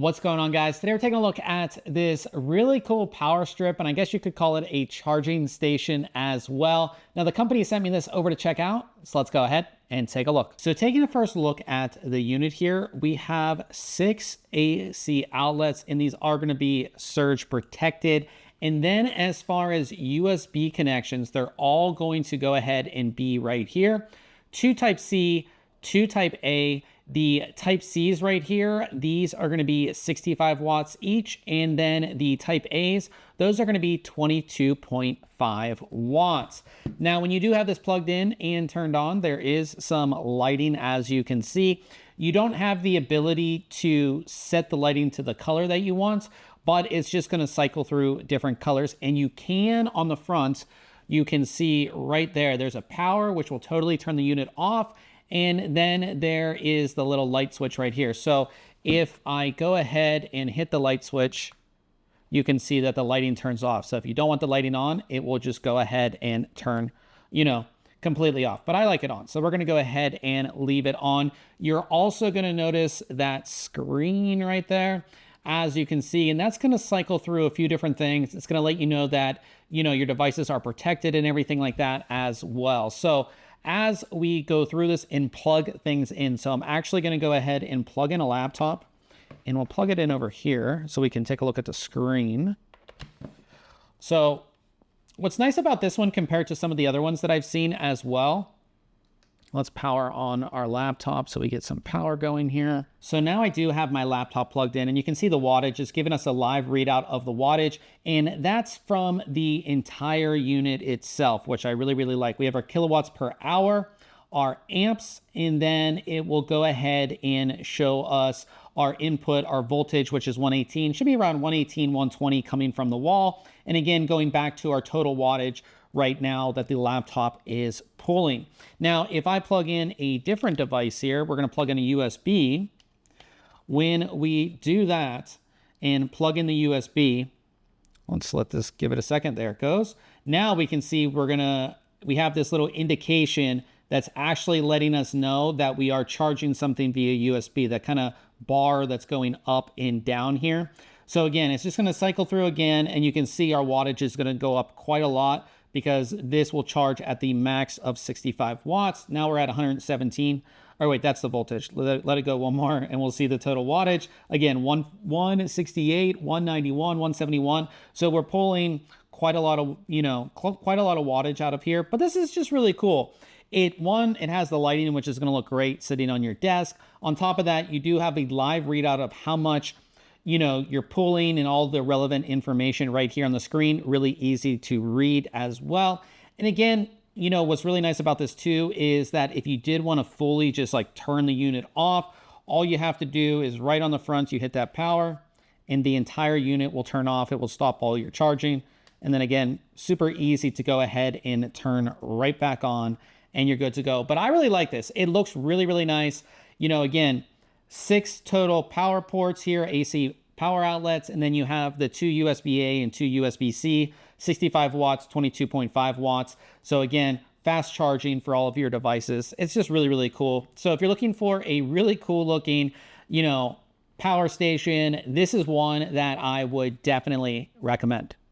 What's going on, guys? Today we're taking a look at this really cool power strip, and I guess you could call it a charging station as well. Now, the company sent me this over to check out, so let's go ahead and take a look. So taking a first look at the unit here, we have 6 AC outlets, and these are going to be surge protected. And then as far as USB connections, they're all going to go ahead and be right here. 2 Type-C, 2 Type-A. The Type-Cs right here, these are going to be 65 watts each. And then the Type-As, those are going to be 22.5 watts. Now, when you do have this plugged in and turned on, there is some lighting, as you can see. You don't have the ability to set the lighting to the color that you want, but it's just going to cycle through different colors. And you can, on the front, you can see right there, there's a power, which will totally turn the unit off. And then there is the little light switch right here. So if I go ahead and hit the light switch, you can see that the lighting turns off. So if you don't want the lighting on, it will just go ahead and turn, completely off. But I like it on. So we're going to go ahead and leave it on. You're also going to notice that screen right there, as you can see, and that's going to cycle through a few different things. It's going to let you know that, your devices are protected and everything like that as well. So as we go through this and plug things in, so I'm actually going to go ahead and plug in a laptop, and we'll plug it in over here so we can take a look at the screen. So what's nice about this one compared to some of the other ones that I've seen as well, let's power on our laptop so we get some power going here. So now I do have my laptop plugged in, and you can see the wattage is giving us a live readout of the wattage, and that's from the entire unit itself, which I really, really like. We have our kilowatts per hour, our amps, and then it will go ahead and show us our input, our voltage, which is 118, should be around 118, 120 coming from the wall. And again, going back to our total wattage right now that the laptop is pulling. Now, if I plug in a different device here, we're going to plug in a USB. When we do that and plug in the USB, let's let this give it a second. There it goes. Now we can see we have this little indication that's actually letting us know that we are charging something via USB, that kind of bar that's going up and down here. So again, it's just going to cycle through again, and you can see our wattage is going to go up quite a lot, because this will charge at the max of 65 watts. Now we're at 117. Oh, wait, that's the voltage. Let it go one more, and we'll see the total wattage. Again, 168, 191, 171. So we're pulling quite a lot of, quite a lot of wattage out of here. But this is just really cool. It has the lighting, which is going to look great sitting on your desk. On top of that, you do have a live readout of how much you're pulling, and all the relevant information right here on the screen. Really easy to read as well. And again, what's really nice about this too is that if you did want to fully just turn the unit off, all you have to do is right on the front, you hit that power, and the entire unit will turn off. It will stop all your charging. And then again, super easy to go ahead and turn right back on, and you're good to go. But I really like this. It looks really, really nice. Again, 6 total power ports here, AC power outlets, and then you have the 2 USB-A and 2 USB-C, 65 watts, 22.5 watts. So again, fast charging for all of your devices. It's just really, really cool. So if you're looking for a really cool looking, power station, this is one that I would definitely recommend.